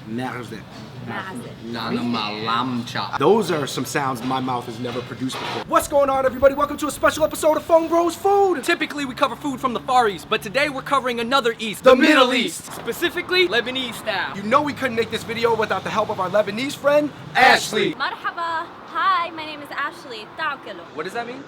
Merze. Nana lamb chop. Those are some sounds my mouth has never produced before. What's going on, everybody? Welcome to a special episode of Phone Bros Food. Typically, we cover food from the Far East, but today we're covering another East. The Middle East. Specifically, Lebanese style. You know we couldn't make this video without the help of our Lebanese friend, Ashley. Marhaba. Hi, my name is Ashley. Ta'akalu. What does that mean?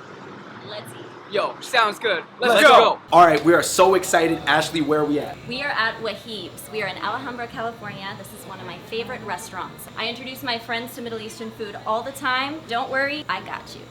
Let's eat. Yo, sounds good. Let's go. All right, we are so excited. Ashley, where are we at? We are at Wahib's. We are in Alhambra, California. This is one of my favorite restaurants. I introduce my friends to Middle Eastern food all the time. Don't worry, I got you.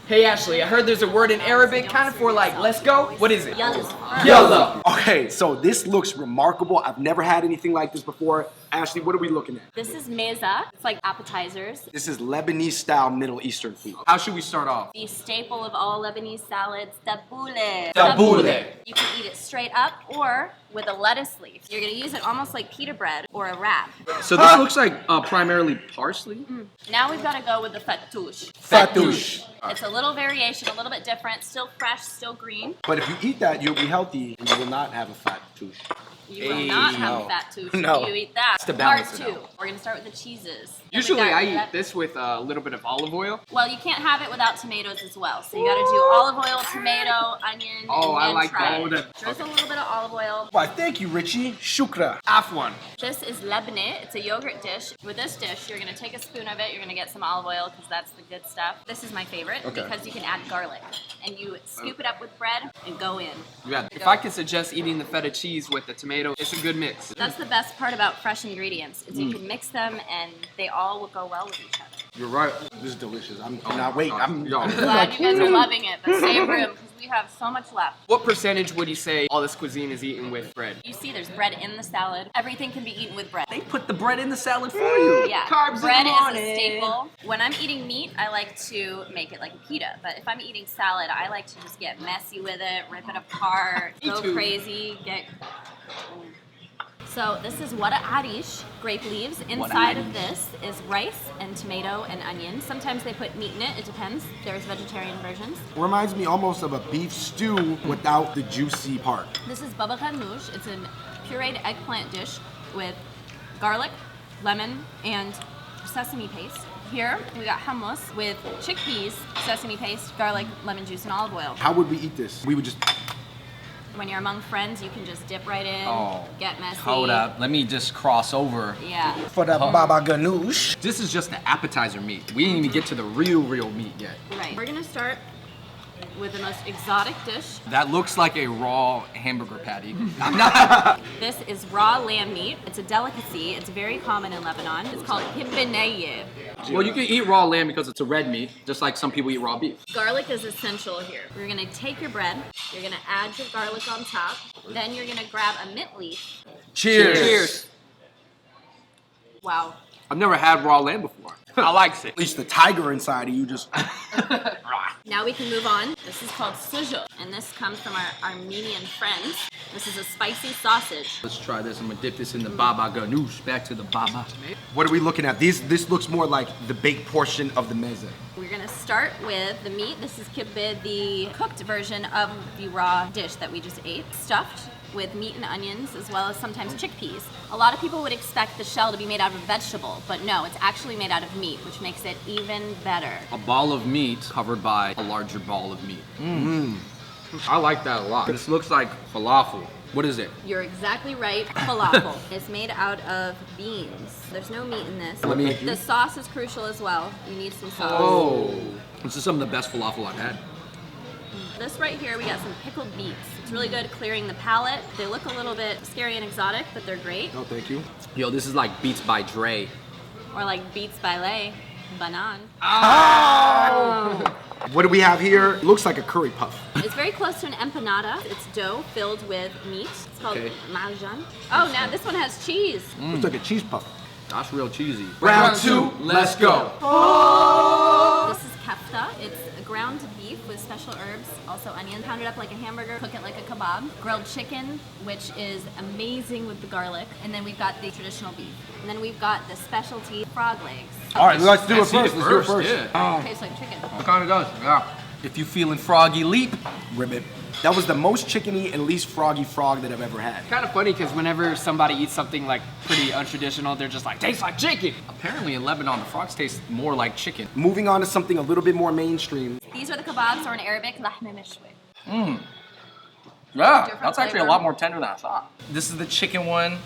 Hey Ashley, I heard there's a word in Arabic kind of for like, let's go. What is it? Yalla. Yalla. Okay, so this looks remarkable. I've never had anything like this before. Ashley, what are we looking at? This is meza. It's like appetizers. This is Lebanese style Middle Eastern food. How should we start off? The staple of all Lebanese salads, tabbouleh. Tabbouleh. You can eat it straight up or with a lettuce leaf. You're gonna use it almost like pita bread or a wrap. So this looks like primarily parsley. Now we've got to go with the fattoush. Fattoush. It's a little variation, a little bit different. Still fresh, still green. But if you eat that, you'll be healthy and you will not have a fat tooth. You will not have a fattoush No. if you eat that. It's to Part balance it 2. out. We're gonna start with the cheeses. Then we Usually got I that- eat this with a little bit of olive oil. Well, you can't have it without tomatoes as well. So you gotta do olive oil, tomato, onion, Oh, and I then like try that. it. Drizzle a little bit of olive oil. Why, thank you, Richie. Shukra. Afwan. This is lebne. It's a yogurt dish. With this dish, you're gonna take a spoon of it. You're gonna get some olive oil because that's the good stuff. This is my favorite because you can add garlic. And you scoop it up with bread and go in. Yeah. If I could suggest eating the feta cheese with the tomato, it's a good mix. That's the best part about fresh ingredients is you can mix them and they all will go well with each other. You're right. This is delicious. I'm not wait. I'm I'm glad you guys are loving it, but save room because we have so much left. What percentage would you say all this cuisine is eaten with bread? You see there's bread in the salad. Everything can be eaten with bread. They put the bread in the salad for you. Yeah, Carbs bread in the is morning. a staple. When I'm eating meat, I like to make it like a pita. But if I'm eating salad, I like to just get messy with it, rip it apart, Me go too. crazy, get... So this is wada arish, grape leaves. Inside of this is rice and tomato and onion. Sometimes they put meat in it, it depends. There's vegetarian versions. Reminds me almost of a beef stew without the juicy part. This is baba ganoush. It's a pureed eggplant dish with garlic, lemon, and sesame paste. Here we got hummus with chickpeas, sesame paste, garlic, lemon juice, and olive oil. How would we eat this? We would just... When you're among friends, you can just dip right in, Oh, get messy. Hold up, let me just cross over. Yeah. For the baba ganoush. This is just the appetizer meat. We didn't even get to the real meat yet. Right. We're gonna start with the most exotic dish. That looks like a raw hamburger patty. I'm not. This is raw lamb meat. It's a delicacy. It's very common in Lebanon. It's called hibbeneye. Well, you can eat raw lamb because it's a red meat, just like some people eat raw beef. Garlic is essential here. We're gonna take your bread, you're gonna add your garlic on top, then you're gonna grab a mint leaf. Cheers. Wow. I've never had raw lamb before. I likes it. At least the tiger inside of you just... Now we can move on. This is called sujo, and this comes from our Armenian friends. This is a spicy sausage. Let's try this. I'm gonna dip this in the baba ganoush. Back to the baba. What are we looking at? This looks more like the baked portion of the meze. We're gonna start with the meat. This is kibbeh, the cooked version of the raw dish that we just ate, stuffed with meat and onions, as well as sometimes chickpeas. A lot of people would expect the shell to be made out of a vegetable, but no, it's actually made out of meat, which makes it even better. A ball of meat covered by a larger ball of meat. I like that a lot. This looks like falafel. What is it? You're exactly right. Falafel is made out of beans. There's no meat in this. Let me- The sauce is crucial as well. You need some sauce. Oh, this is some of the best falafel I've had. This right here, we got some pickled beets. It's really good at clearing the palate. They look a little bit scary and exotic, but they're great. No, thank you. Yo, this is like Beats by Dre. Or like beets ballet, banan. What do we have here? Looks like a curry puff. It's very close to an empanada. It's dough filled with meat. It's called Okay. marjan. Oh, now this one has cheese. Looks like a cheese puff. That's real cheesy. Round two, let's go. This is kefta. It's a ground beef with special herbs, also onion, pounded up like a hamburger, cook it like a kebab. Grilled chicken, which is amazing with the garlic. And then we've got the traditional beef. And then we've got the specialty frog legs. All right, let's do it Let's eat first. it Let's do it first, first. yeah. Tastes like chicken. It kind of does, yeah. If you feeling froggy leap, Ribbit. That was the most chickeny and least froggy frog that I've ever had. Kind of funny because whenever somebody eats something like pretty untraditional, they're just like, tastes like chicken. Apparently in Lebanon, the frogs taste more like chicken. Moving on to something a little bit more mainstream. These are the kebabs, or in Arabic, lahme meshwi. Yeah, Different that's actually a flavor. lot more tender than I thought. This is the chicken one.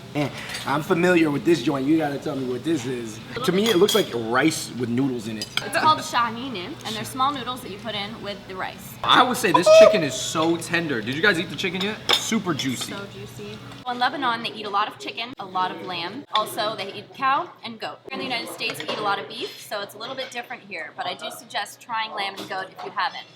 I'm familiar with this joint. You gotta tell me what this is. To me, it looks like rice with noodles in it. It's called sha'nine, and they're small noodles that you put in with the rice. I would say this chicken is so tender. Did you guys eat the chicken yet? Super juicy. So juicy. Well, in Lebanon, they eat a lot of chicken, a lot of lamb. Also, they eat cow and goat. Here in the United States, we eat a lot of beef, so it's a little bit different here. But I do suggest trying lamb and goat if you haven't.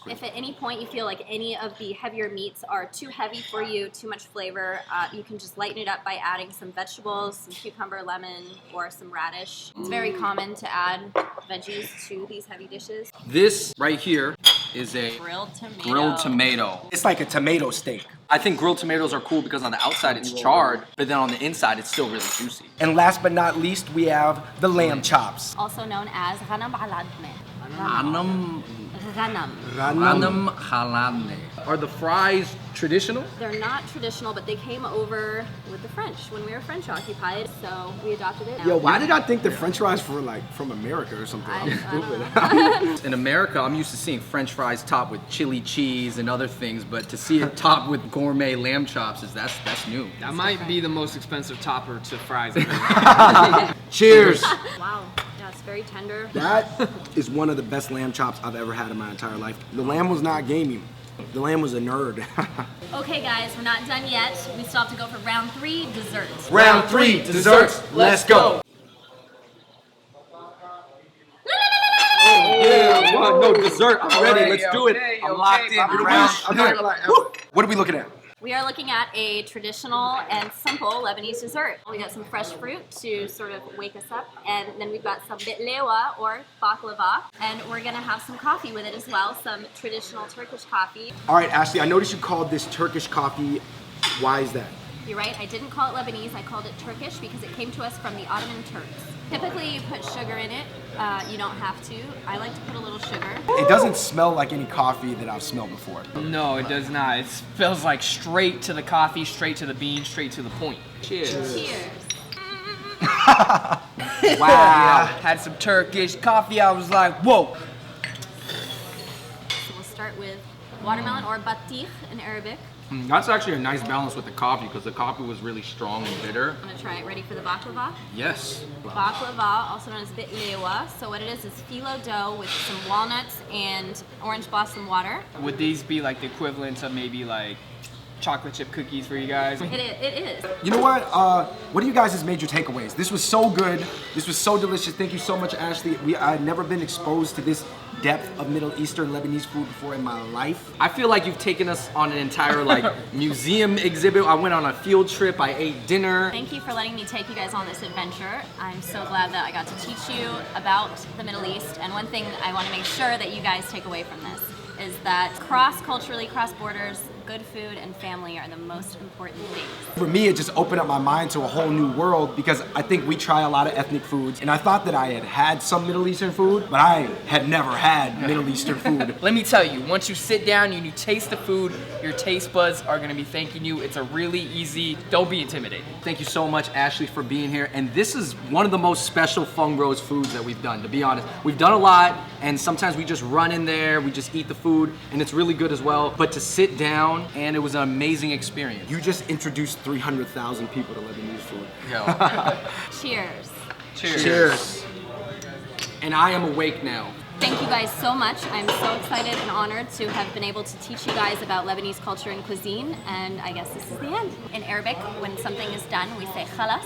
If at any point you feel like any of the heavier meats are too heavy for you, too much flavor, you can just lighten it up by adding some vegetables, some cucumber, lemon, or some radish. It's very common to add veggies to these heavy dishes. This right here is a Grilled tomato. grilled tomato. It's like a tomato steak. I think grilled tomatoes are cool because on the outside it's charred, but then on the inside it's still really juicy. And last but not least, we have the lamb chops. Also known as ghanam aladne. Anam Ghanam. Ranam haladne. Are the fries traditional? They're not traditional, but they came over with the French when we were French occupied, so we adopted it. Yo, why did I think the French fries were like from America or something? I I'm stupid. In America, I'm used to seeing French fries topped with chili cheese and other things, but to see it topped with gourmet lamb chops that's new. That might be the most expensive topper to fries. Cheers. Wow, yeah, it's very tender. That is one of the best lamb chops I've ever had in my entire life. The lamb was not gamey. The lamb was a nerd. Okay, guys, we're not done yet. We still have to go for round 3, desserts. Round 3, desserts. Let's go. Yeah, no dessert. I'm ready. Let's do it. Okay, I'm okay, locked in. Bobby. I'm not gonna lie. What are we looking at? We are looking at a traditional and simple Lebanese dessert. We got some fresh fruit to sort of wake us up, and then we've got some bitlewa or baklava, and we're gonna have some coffee with it as well, some traditional Turkish coffee. All right, Ashley, I noticed you called this Turkish coffee. Why is that? You're right, I didn't call it Lebanese, I called it Turkish because it came to us from the Ottoman Turks. Typically you put sugar in it, you don't have to. I like to put a little sugar. It doesn't smell like any coffee that I've smelled before. No, it does not. It feels like straight to the coffee, straight to the bean, straight to the point. Cheers. Cheers. Wow. Had some Turkish coffee. I was like, whoa. So we'll start with watermelon or batikh in Arabic. That's actually a nice balance with the coffee because the coffee was really strong and bitter. I'm gonna try it. Ready for the baklava? Yes. Baklava, also known as bitlewa. So what it is phyllo dough with some walnuts and orange blossom water. Would these be like the equivalent of maybe like chocolate chip cookies for you guys? It is. You know what? What are you guys' major takeaways? This was so good. This was so delicious. Thank you so much, Ashley. I've never been exposed to this depth of Middle Eastern Lebanese food before in my life. I feel like you've taken us on an entire like museum exhibit. I went on a field trip. I ate dinner. Thank you for letting me take you guys on this adventure. I'm so glad that I got to teach you about the Middle East. And one thing I want to make sure that you guys take away from this is that cross-culturally, cross-borders, good food and family are the most important things. For me, it just opened up my mind to a whole new world because I think we try a lot of ethnic foods. And I thought that I had had some Middle Eastern food, but I had never had Middle Eastern food. Let me tell you, once you sit down and you taste the food, your taste buds are gonna be thanking you. It's a really easy, don't be intimidated. Thank you so much, Ashley, for being here. And this is one of the most special Fung Bros foods that we've done, to be honest. We've done a lot, and sometimes we just run in there, we just eat the food, and it's really good as well. But to sit down, and it was an amazing experience. You just introduced 300,000 people to Lebanese food. Cheers. Cheers. And I am awake now. Thank you guys so much. I'm so excited and honored to have been able to teach you guys about Lebanese culture and cuisine. And I guess this is the end. In Arabic, when something is done, we say khalas.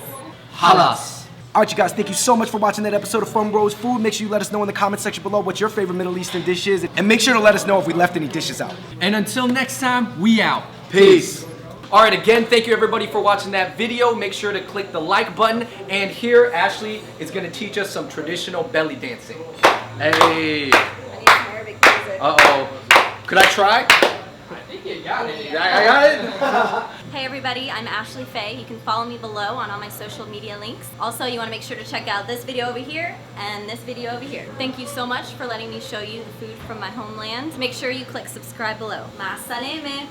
Halas. All right, you guys, thank you so much for watching that episode of Fun Bros Food. Make sure you let us know in the comment section below what your favorite Middle Eastern dish is. And make sure to let us know if we left any dishes out. And until next time, we out. Peace. All right, again, thank you everybody for watching that video. Make sure to click the like button. And here, Ashley is gonna teach us some traditional belly dancing. Hey. I need some Arabic music. Uh-oh. Could I try? I think you got it. I got it? Hey everybody, I'm Ashley Faye. You can follow me below on all my social media links. Also, you want to make sure to check out this video over here and this video over here. Thank you so much for letting me show you the food from my homeland. Make sure you click subscribe below. Ma saleme!